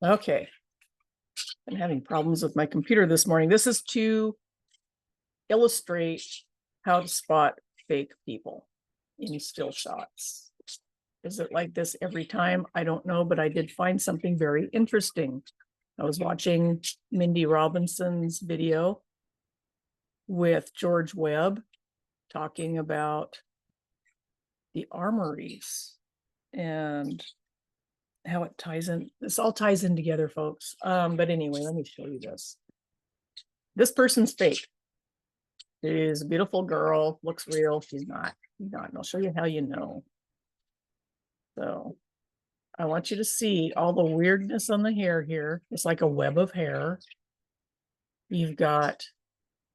Okay. I'm having problems with my computer this morning. This is to illustrate how to spot fake people in still shots. Is it like this every time? I don't know, but I did find something very interesting. I was watching Mindy Robinson's video with George Webb talking about the armories and how it ties in. This all ties in together, folks. But anyway, let me show you this. This person's fake. She's a beautiful girl, looks real. She's not. And I'll show you how you know. So I want you to see all the weirdness on the hair here. It's like a web of hair. You've got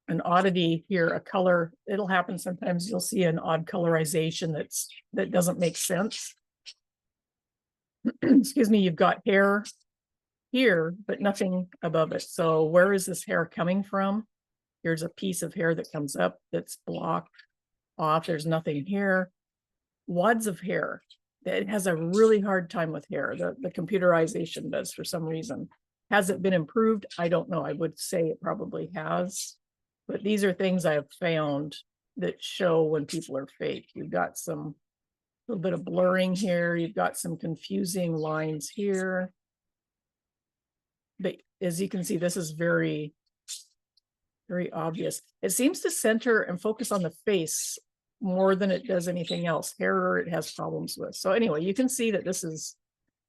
an oddity here, a color. It'll happen sometimes. You'll see an odd colorization that doesn't make sense. Excuse me. You've got hair here, but nothing above it. So where is this hair coming from? Here's a piece of hair that comes up that's blocked off. There's nothing here. Wads of hair. It has a really hard time with hair. The computerization does for some reason. Has it been improved? I don't know. I would say it probably has. But these are things I have found that show when people are fake. You've got some little bit of blurring here. You've got some confusing lines here. But as you can see, this is very, very obvious. It seems to center and focus on the face more than it does anything else. Hair it has problems with. So anyway, you can see that this is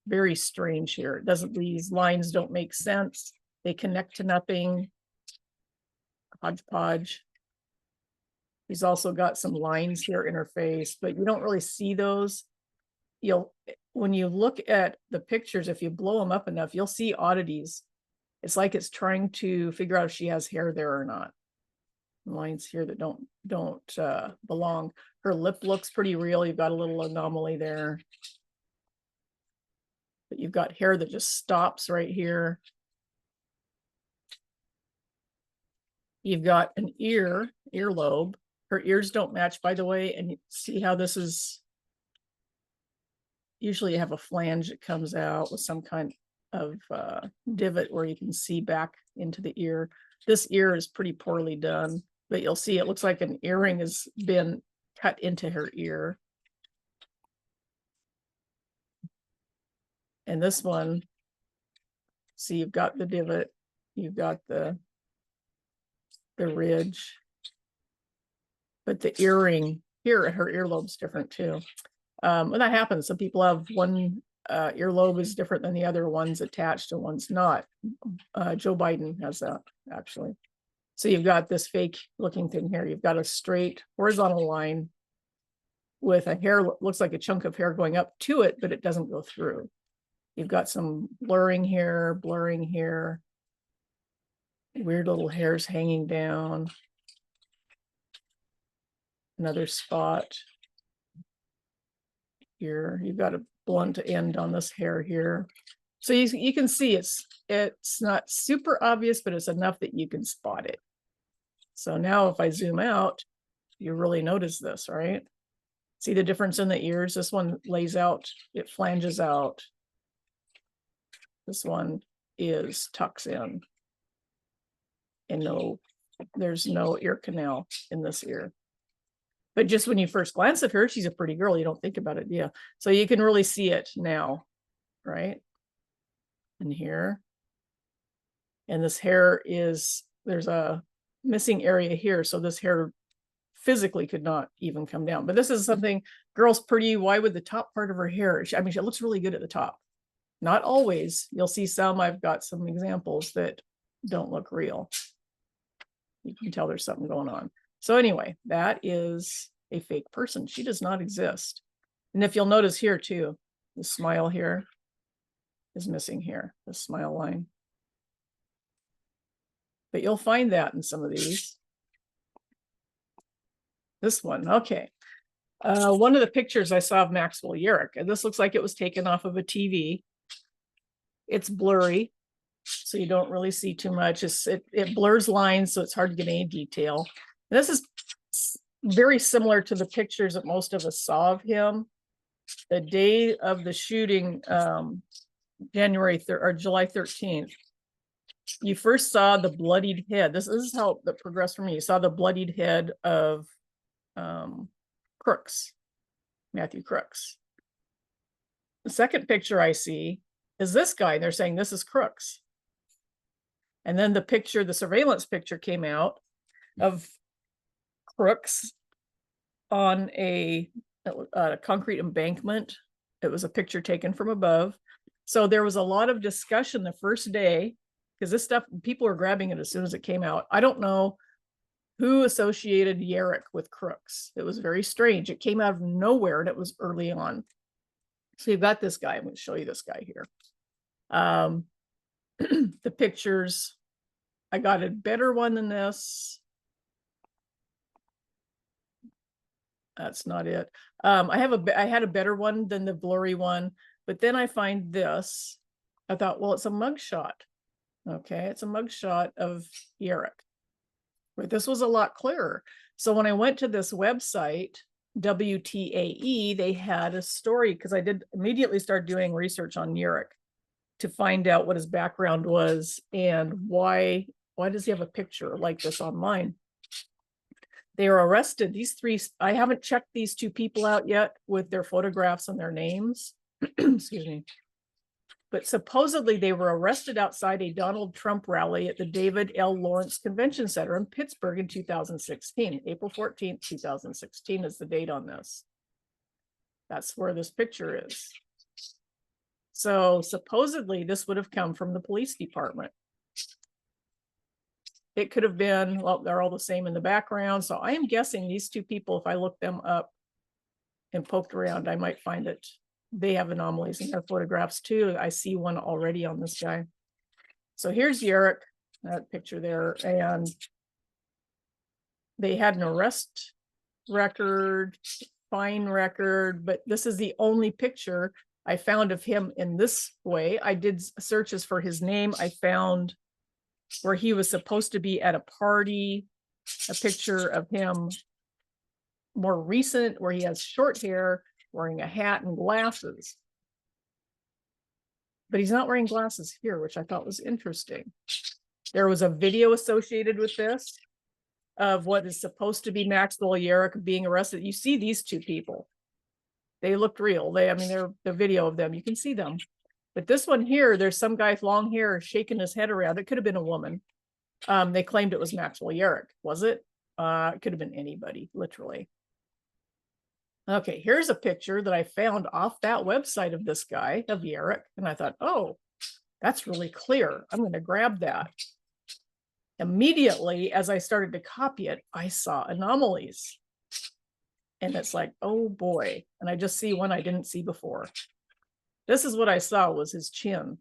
very strange here. It doesn't, these lines don't make sense. They connect to nothing. Hodgepodge. He's also got some lines here in her face, but you don't really see those. When you look at the pictures, if you blow them up enough, you'll see oddities. It's like it's trying to figure out if she has hair there or not. Lines here that don't belong. Her lip looks pretty real. You've got a little anomaly there. But you've got hair that just stops right here. You've got an earlobe. Her ears don't match, by the way. And you see how this is, usually you have a flange that comes out with some kind of divot where you can see back into the ear. This ear is pretty poorly done, but you'll see it looks like an earring has been cut into her ear. And this one, see, you've got the divot, you've got the ridge, but the earring here, her earlobe's different too. When that happens, some people have one earlobe is different than the other, one's attached and one's not. Joe Biden has that, actually. So you've got this fake looking thing here. You've got a straight horizontal line with a hair, looks like a chunk of hair going up to it, but it doesn't go through. You've got some blurring here, weird little hairs hanging down. Another spot here. You've got a blunt end on this hair here. So you can see it's not super obvious, but it's enough that you can spot it. So now if I zoom out, you really notice this, right? See the difference in the ears? This one lays out, it flanges out. This one tucks in. And there's no ear canal in this ear. But just when you first glance at her, she's a pretty girl. You don't think about it, yeah. So you can really see it now, right? And here. And this hair there's a missing area here. So this hair physically could not even come down. But this is something, girl's pretty, why would the top part of her hair, I mean, she looks really good at the top. Not always. You'll see some, I've got some examples that don't look real. You can tell there's something going on. So anyway, that is a fake person. She does not exist. And if you'll notice here too, the smile here is missing here, the smile line. But you'll find that in some of these. This one, okay. One of the pictures I saw of Maxwell Yearick, and this looks like it was taken off of a TV. It's blurry, so you don't really see too much. It blurs lines, so it's hard to get any detail. And this is very similar to the pictures that most of us saw of him. The day of the shooting, January 3rd or July 13th. You first saw the bloodied head. This is how that progressed for me. You saw the bloodied head of Crooks, Matthew Crooks. The second picture I see is this guy. They're saying this is Crooks. And then the picture, the surveillance picture came out of Crooks on a concrete embankment. It was a picture taken from above. So there was a lot of discussion the first day, because this stuff, people were grabbing it as soon as it came out. I don't know who associated Yearick with Crooks. It was very strange. It came out of nowhere, and it was early on. So you've got this guy. I'm going to show you this guy here. The pictures, I got a better one than this. That's not it. I had a better one than the blurry one, but then I find this. I thought, well, it's a mugshot. Okay, it's a mugshot of Yearick. But this was a lot clearer. So when I went to this website, WTAE, they had a story, because I did immediately start doing research on Yearick to find out what his background was and why does he have a picture like this online. They were arrested. These three, I haven't checked these two people out yet with their photographs and their names. Excuse me. But supposedly they were arrested outside a Donald Trump rally at the David L. Lawrence Convention Center in Pittsburgh in 2016. April 14th, 2016 is the date on this. That's where this picture is. So supposedly this would have come from the police department. It could have been, well, they're all the same in the background. So I am guessing these two people, if I look them up and poked around, I might find that they have anomalies in their photographs too. I see one already on this guy. So here's Yearick, that picture there. And they had an arrest record, fine record, but this is the only picture I found of him in this way. I did searches for his name. I found where he was supposed to be at a party, a picture of him more recent, where he has short hair, wearing a hat and glasses. But he's not wearing glasses here, which I thought was interesting. There was a video associated with this of what is supposed to be Maxwell Yearick being arrested. You see these two people. They looked real. I mean, they're the video of them. You can see them. But this one here, there's some guy with long hair shaking his head around. It could have been a woman. They claimed it was Maxwell Yearick. Was it? It could have been anybody, literally. Okay, here's a picture that I found off that website of this guy, of Yearick. And I thought, oh, that's really clear. I'm going to grab that. Immediately, as I started to copy it, I saw anomalies. And it's like, oh boy. And I just see one I didn't see before. This is what I saw was his chin.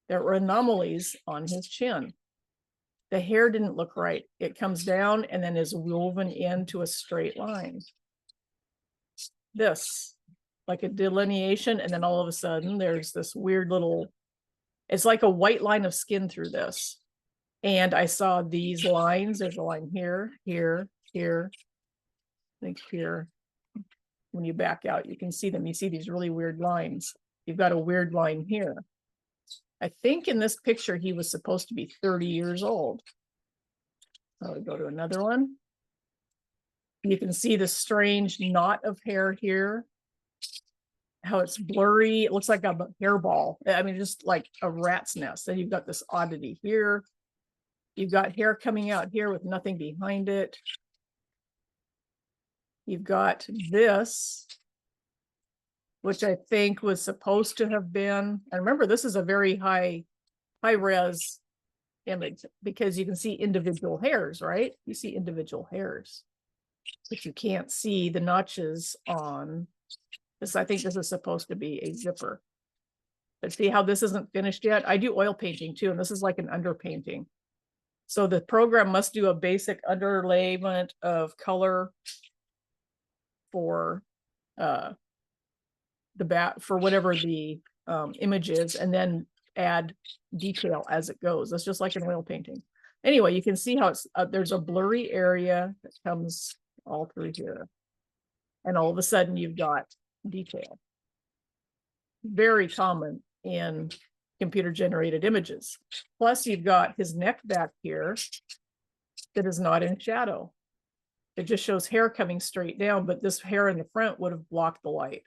There were anomalies on his chin. The hair didn't look right. It comes down and then is woven into a straight line. This, like a delineation, and then all of a sudden there's this weird little, it's like a white line of skin through this. And I saw these lines. There's a line here, here, here, I think here. When you back out, you can see them. You see these really weird lines. You've got a weird line here. I think in this picture, he was supposed to be 30 years old. So we go to another one. You can see the strange knot of hair here. How it's blurry. It looks like a hairball. I mean, just like a rat's nest. Then you've got this oddity here. You've got hair coming out here with nothing behind it. You've got this, which I think was supposed to have been, and remember, this is a very high res image because you can see individual hairs, right? You see individual hairs, but you can't see the notches on this. I think this is supposed to be a zipper. But see how this isn't finished yet? I do oil painting too, and this is like an underpainting. So the program must do a basic underlayment of color for the back, for whatever the image is, and then add detail as it goes. That's just like an oil painting. Anyway, you can see how it's there's a blurry area that comes all through here, and all of a sudden you've got detail. Very common in computer generated images. Plus you've got his neck back here that is not in shadow. It just shows hair coming straight down, but this hair in the front would have blocked the light.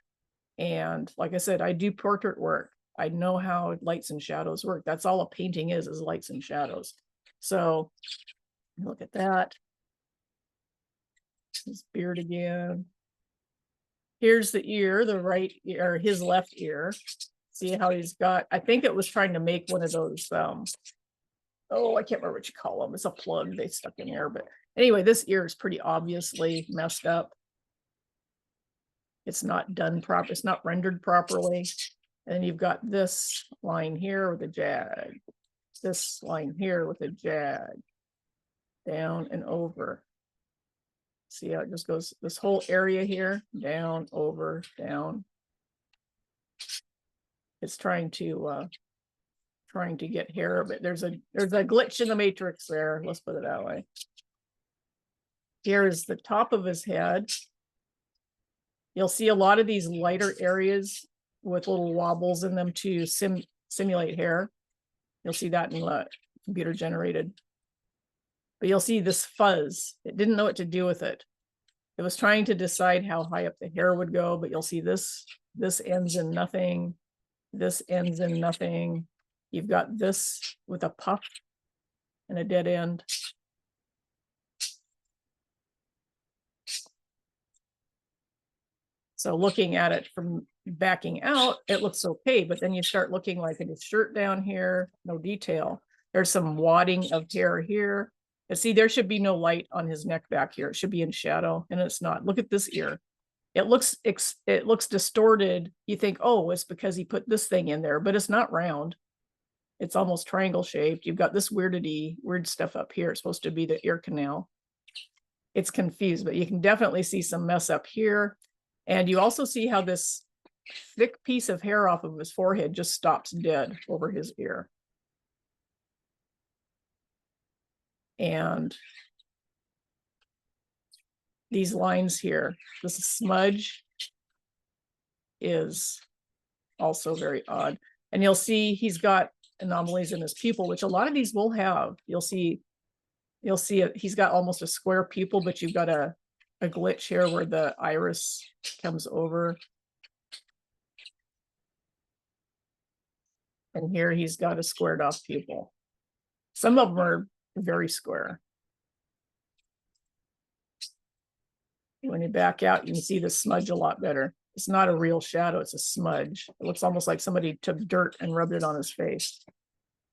And like I said, I do portrait work. I know how lights and shadows work. That's all a painting is lights and shadows. So look at that. His beard again. Here's the ear, the right ear, his left ear. See how he's got, I think it was trying to make one of those, oh, I can't remember what you call them. It's a plug they stuck in there. But anyway, this ear is pretty obviously messed up. It's not done proper. It's not rendered properly. And then you've got this line here with a jag. This line here with a jag. Down and over. See how it just goes, this whole area here, down, over, down. It's trying to get hair, but there's a glitch in the matrix there. Let's put it that way. Here is the top of his head. You'll see a lot of these lighter areas with little wobbles in them to simulate hair. You'll see that in the computer generated. But you'll see this fuzz. It didn't know what to do with it. It was trying to decide how high up the hair would go, but you'll see this ends in nothing. This ends in nothing. You've got this with a puff and a dead end. So looking at it from backing out, it looks okay, but then you start looking like in his shirt down here, no detail. There's some wadding of hair here. And see, there should be no light on his neck back here. It should be in shadow, and it's not. Look at this ear. It looks distorted. You think, oh, it's because he put this thing in there, but it's not round. It's almost triangle shaped. You've got this weird stuff up here. It's supposed to be the ear canal. It's confused, but you can definitely see some mess up here. And you also see how this thick piece of hair off of his forehead just stops dead over his ear. And these lines here, this smudge is also very odd. And you'll see he's got anomalies in his pupil, which a lot of these will have. You'll see he's got almost a square pupil, but you've got a glitch here where the iris comes over. And here he's got a squared off pupil. Some of them are very square. When you back out, you can see the smudge a lot better. It's not a real shadow, it's a smudge. It looks almost like somebody took dirt and rubbed it on his face.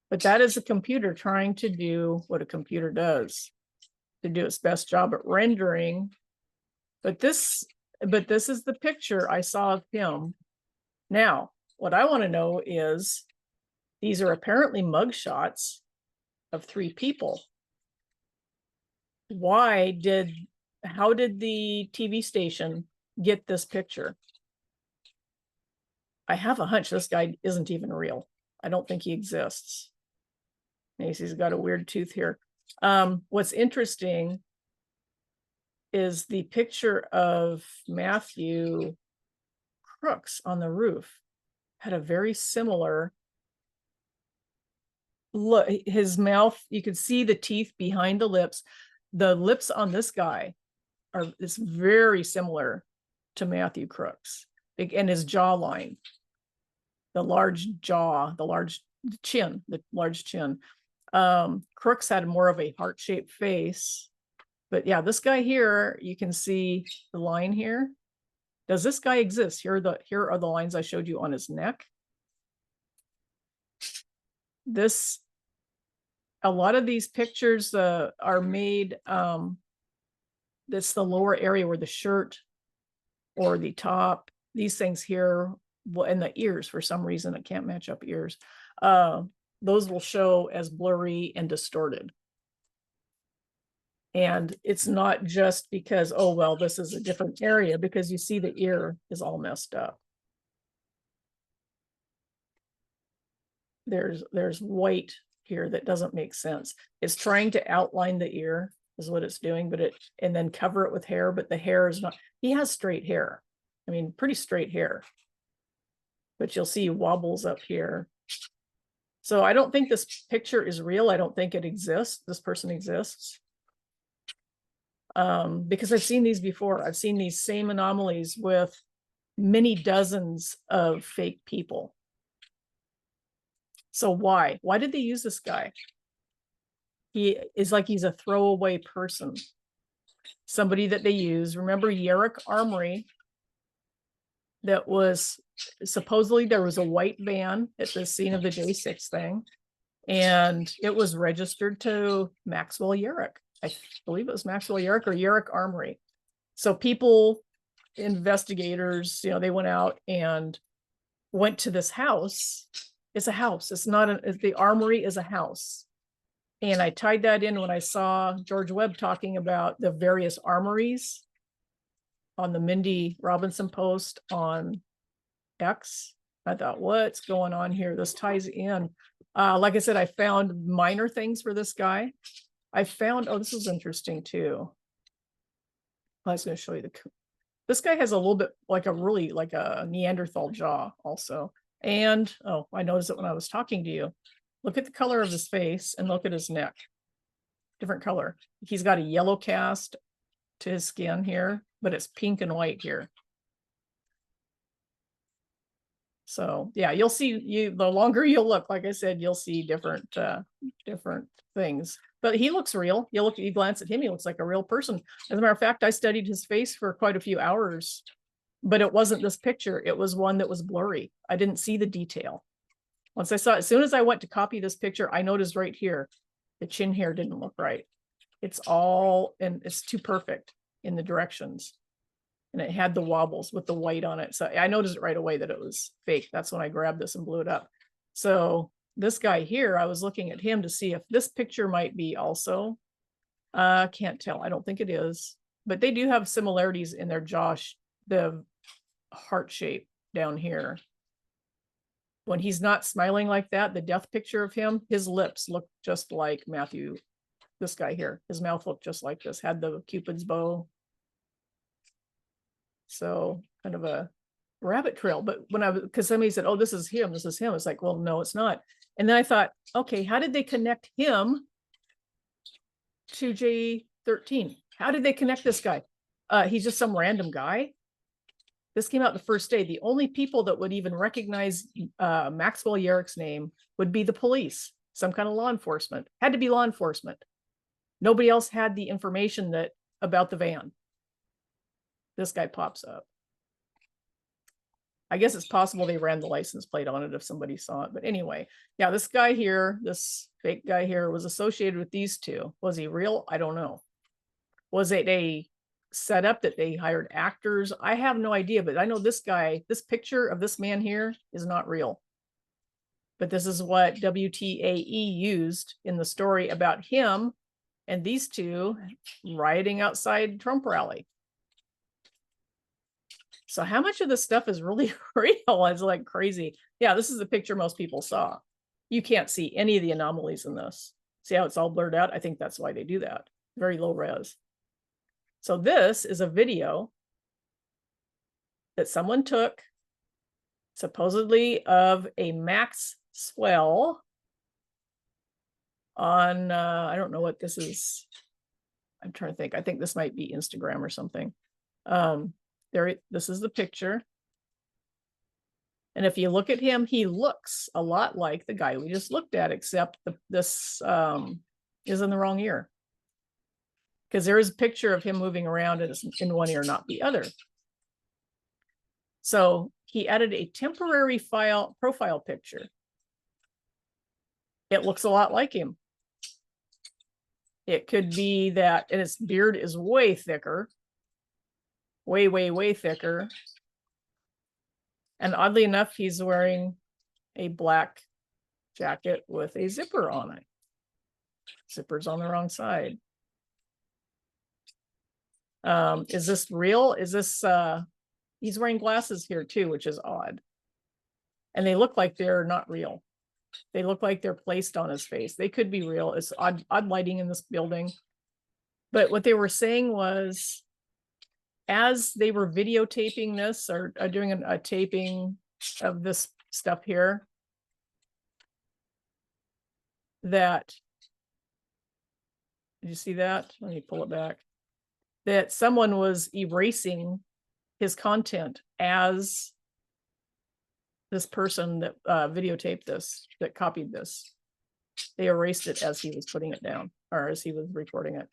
But that is a computer trying to do what a computer does, to do its best job at rendering. But this is the picture I saw of him. Now, what I want to know is, these are apparently mug shots of 3 people. How did the TV station get this picture? I have a hunch this guy isn't even real. I don't think he exists. He's got a weird tooth here. What's interesting is the picture of Matthew Crooks on the roof had a very similar look. His mouth, you could see the teeth behind the lips. The lips on this guy is very similar to Matthew Crooks, and his jawline, the large jaw, the large chin. Crooks had more of a heart-shaped face, but yeah, this guy here, you can see the line here. Does this guy exist? Here are the lines I showed you on his neck. A lot of these pictures are made, that's the lower area where the shirt or the top, these things here, and the ears, for some reason, I can't match up ears. Those will show as blurry and distorted. And it's not just because, oh, well, this is a different area, because you see the ear is all messed up. There's white here that doesn't make sense. It's trying to outline the ear is what it's doing, and then cover it with hair, but the hair is not, he has straight hair. I mean, pretty straight hair. but you'll see wobbles up here. So I don't think this picture is real. I don't think it exists. This person exists. Because I've seen these before. I've seen these same anomalies with many dozens of fake people. So why? Why did they use this guy? He is like he's a throwaway person. Somebody that they use. Remember Yearick Armory? That was supposedly there was a white van at the scene of the J6 thing. And it was registered to Maxwell Yearick. I believe it was Maxwell Yearick or Yearick Armory. So people, investigators, you know, they went out and went to this house. It's a house. It's not the armory is a house. And I tied that in when I saw George Webb talking about the various armories on the Mindy Robinson post on X. I thought, what's going on here? This ties in. Like I said, I found minor things for this guy. I found, oh, this is interesting too. I was going to show you this guy has a little bit like a Neanderthal jaw also. And, oh, I noticed it when I was talking to you. Look at the color of his face and look at his neck. Different color. He's got a yellow cast to his skin here, but it's pink and white here. So yeah, you'll see the longer you look, like I said, you'll see different things. But he looks real. You glance at him, he looks like a real person. As a matter of fact, I studied his face for quite a few hours, but it wasn't this picture. It was one that was blurry. I didn't see the detail. Once I saw it, as soon as I went to copy this picture, I noticed right here, the chin hair didn't look right. It's all, and it's too perfect in the directions. And it had the wobbles with the white on it. So I noticed it right away that it was fake. That's when I grabbed this and blew it up. So this guy here, I was looking at him to see if this picture might be also. Can't tell. I don't think it is. But they do have similarities in their jaw, the heart shape down here. When he's not smiling like that, the death picture of him, his lips look just like Matthew, this guy here. His mouth looked just like this, had the Cupid's bow. So kind of a rabbit trail. But when because somebody said, oh, this is him. It's like, well, no, it's not. And then I thought, okay, how did they connect him to J13? How did they connect this guy? He's just some random guy. This came out the first day. The only people that would even recognize Maxwell Yearick's name would be the police, some kind of law enforcement. Had to be law enforcement. Nobody else had the information about the van. This guy pops up. I guess it's possible they ran the license plate on it if somebody saw it. But anyway, yeah, this guy here, this fake guy here was associated with these two. Was he real? I don't know. Was it a setup that they hired actors? I have no idea, but I know this guy, this picture of this man here is not real. But this is what WTAE used in the story about him and these two rioting outside Trump rally. So how much of this stuff is really real? It's like crazy. Yeah, this is the picture most people saw. You can't see any of the anomalies in this. See how it's all blurred out? I think that's why they do that. Very low res. So this is a video that someone took supposedly of a Maxwell on, I don't know what this is. I'm trying to think. I think this might be Instagram or something. This is the picture. And if you look at him, he looks a lot like the guy we just looked at, except this is in the wrong ear. Because there is a picture of him moving around and it's in one ear, not the other. So he added a temporary profile picture. It looks a lot like him. It could be that, and his beard is way thicker. Way, way, way thicker. And oddly enough, he's wearing a black jacket with a zipper on it. Zipper's on the wrong side. Is this real? Is this, he's wearing glasses here too, which is odd. And they look like they're not real. They look like they're placed on his face. They could be real. It's odd lighting in this building. But what they were saying was, as they were videotaping this or doing a taping of this stuff here that, did you see that? Let me pull it back. That someone was erasing his content as this person that videotaped this, that copied this. They erased it as he was putting it down, or as he was recording it.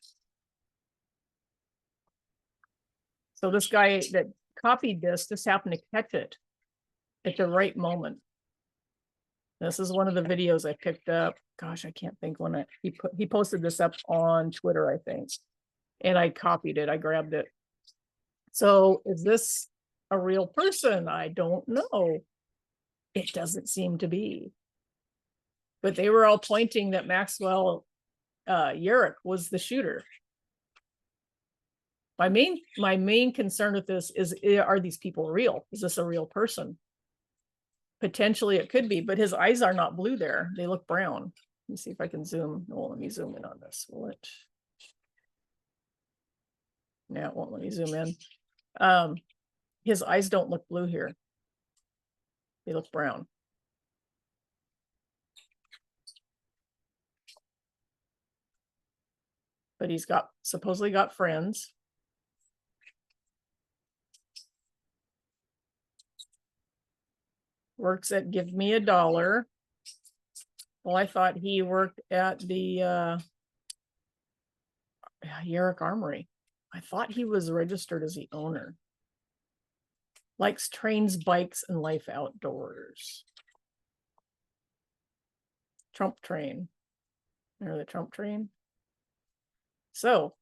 So this guy that copied this just happened to catch it at the right moment. This is one of the videos I picked up. Gosh, I can't think when he posted this up on Twitter, I think. And I copied it. I grabbed it. So is this a real person? I don't know. It doesn't seem to be. But they were all pointing that Maxwell Yearick was the shooter. My main concern with this is, are these people real? Is this a real person? Potentially it could be, but his eyes are not blue there. They look brown. Let me see if I can zoom. Oh, let me zoom in on this. Will it? No, it won't let me zoom in. His eyes don't look blue here. They look brown. But he's supposedly got friends. Works at Give Me $1. Well, I thought he worked at the Yearick Armory. I thought he was registered as the owner. Likes trains, bikes, and life outdoors. Trump train. Or the Trump train. So,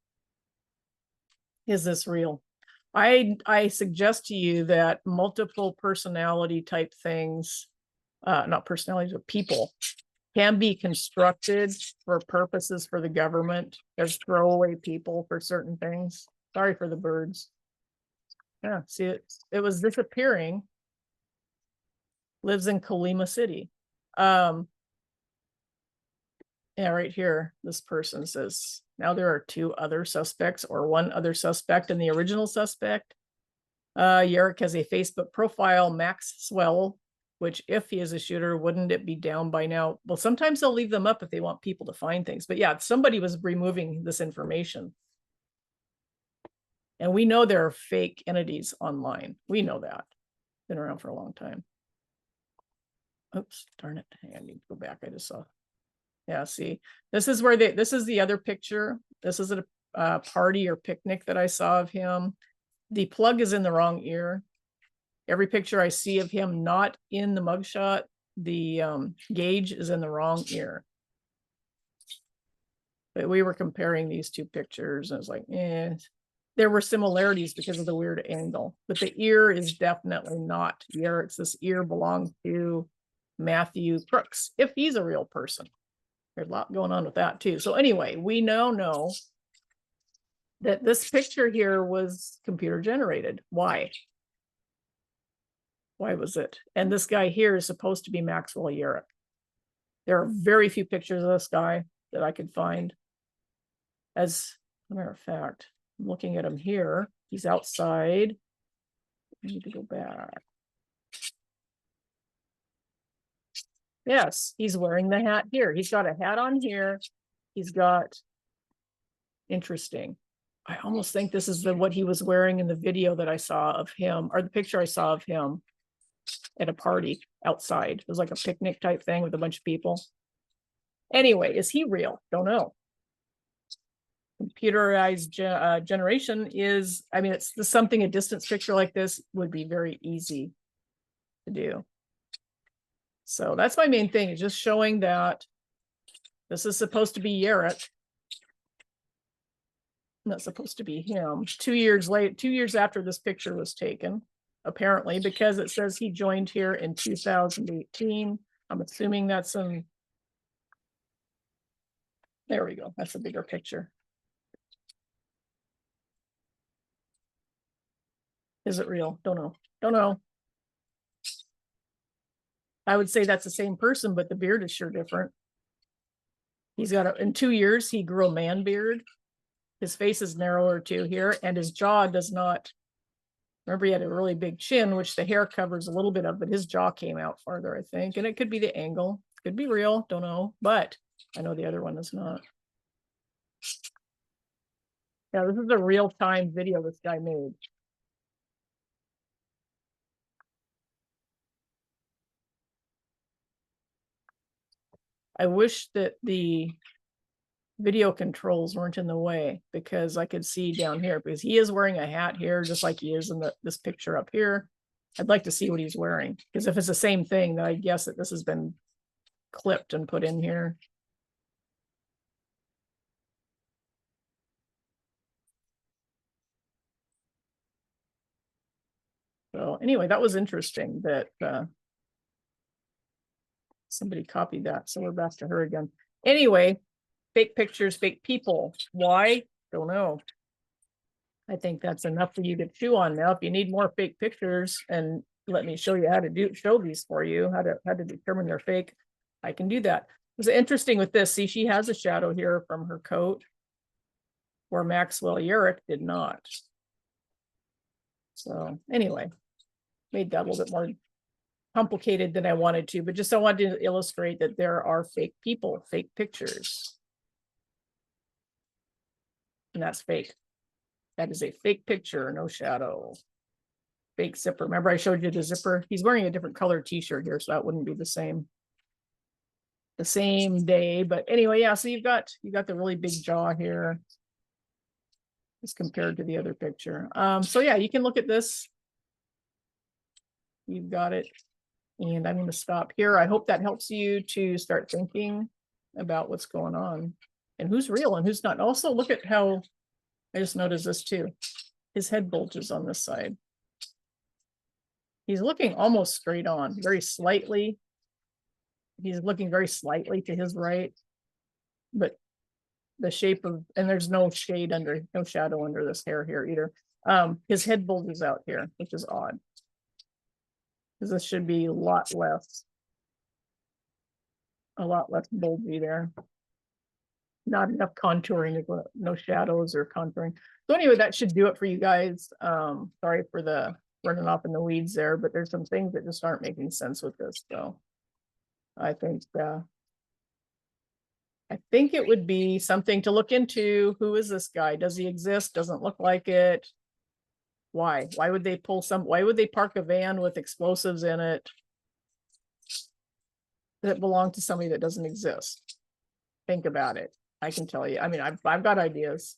is this real? I suggest to you that multiple personality type things, not personalities, but people, can be constructed for purposes for the government as throwaway people for certain things. Sorry for the birds. Yeah, see, it was disappearing. Lives in Colima City. Yeah, right here, this person says, now there are 2 other suspects, or 1 other suspect and the original suspect. Yearick has a Facebook profile, Maxwell, which if he is a shooter, wouldn't it be down by now? Well, sometimes they'll leave them up if they want people to find things. But yeah, somebody was removing this information. And we know there are fake entities online. We know that. Been around for a long time. Oops, darn it. Hang on, I need to go back. I just saw. Yeah, see, this is where this is the other picture. This is a party or picnic that I saw of him. The plug is in the wrong ear. Every picture I see of him not in the mugshot, the gauge is in the wrong ear. But we were comparing these 2 pictures, and I was like, there were similarities because of the weird angle. But the ear is definitely not Yearick's. This ear belongs to Matthew Crooks, if he's a real person. There's a lot going on with that too. So anyway, we now know that this picture here was computer generated. Why? Why was it? And this guy here is supposed to be Maxwell Yearick. There are very few pictures of this guy that I could find. As a matter of fact, I'm looking at him here. He's outside. I need to go back. Yes, he's wearing the hat here. He's got a hat on here. He's got, interesting. I almost think this is what he was wearing in the video that I saw of him, or the picture I saw of him at a party outside. It was like a picnic type thing with a bunch of people. Anyway, is he real? Don't know. Computerized generation is, I mean, it's something, a distance picture like this would be very easy to do. So that's my main thing, is just showing that this is supposed to be Yearick. Not supposed to be him. 2 years late, 2 years after this picture was taken, apparently, because it says he joined here in 2018. I'm assuming that's there we go. That's a bigger picture. Is it real? Don't know. Don't know. I would say that's the same person, but the beard is sure different. He's got in 2 years, he grew a man beard. His face is narrower too here, and his jaw does not Remember, he had a really big chin, which the hair covers a little bit of, but his jaw came out farther, I think. And it could be the angle. Could be real. Don't know. But I know the other one is not. Yeah, this is a real-time video this guy made. I wish that the video controls weren't in the way, because I could see down here, because he is wearing a hat here, just like he is in this picture up here. I'd like to see what he's wearing, because if it's the same thing, then I guess that this has been clipped and put in here. So anyway, that was interesting that somebody copied that. So we're back to her again. Anyway, fake pictures, fake people. Why? Don't know. I think that's enough for you to chew on now. If you need more fake pictures, and let me show you how to show these for you, how to determine they're fake, I can do that. It was interesting with this. See, she has a shadow here from her coat, where Maxwell Yearick did not. So anyway, made that a little bit more complicated than I wanted to, but just I wanted to illustrate that there are fake people, fake pictures. And that's fake. That is a fake picture, no shadow. Fake zipper. Remember I showed you the zipper? He's wearing a different color t-shirt here, so that wouldn't be the same day. But anyway, yeah, so you've got the really big jaw here as compared to the other picture. So yeah, you can look at this. You've got it. And I'm going to stop here. I hope that helps you to start thinking about what's going on and who's real and who's not. Also, look at how, I just noticed this too. His head bulges on this side. He's looking almost straight on, very slightly. He's looking very slightly to his right, but the shape of, and there's no shade under, no shadow under this hair here either. His head bulges out here, which is odd, because this should be a lot less bulgy there. Not enough contouring, no shadows or contouring. So anyway, that should do it for you guys. Sorry for the running off in the weeds there, but there's some things that just aren't making sense with this. So I think it would be something to look into. Who is this guy? Does he exist? Doesn't look like it. Why? Why would they why would they park a van with explosives in it that belong to somebody that doesn't exist? Think about it. I can tell you. I mean, I've got ideas.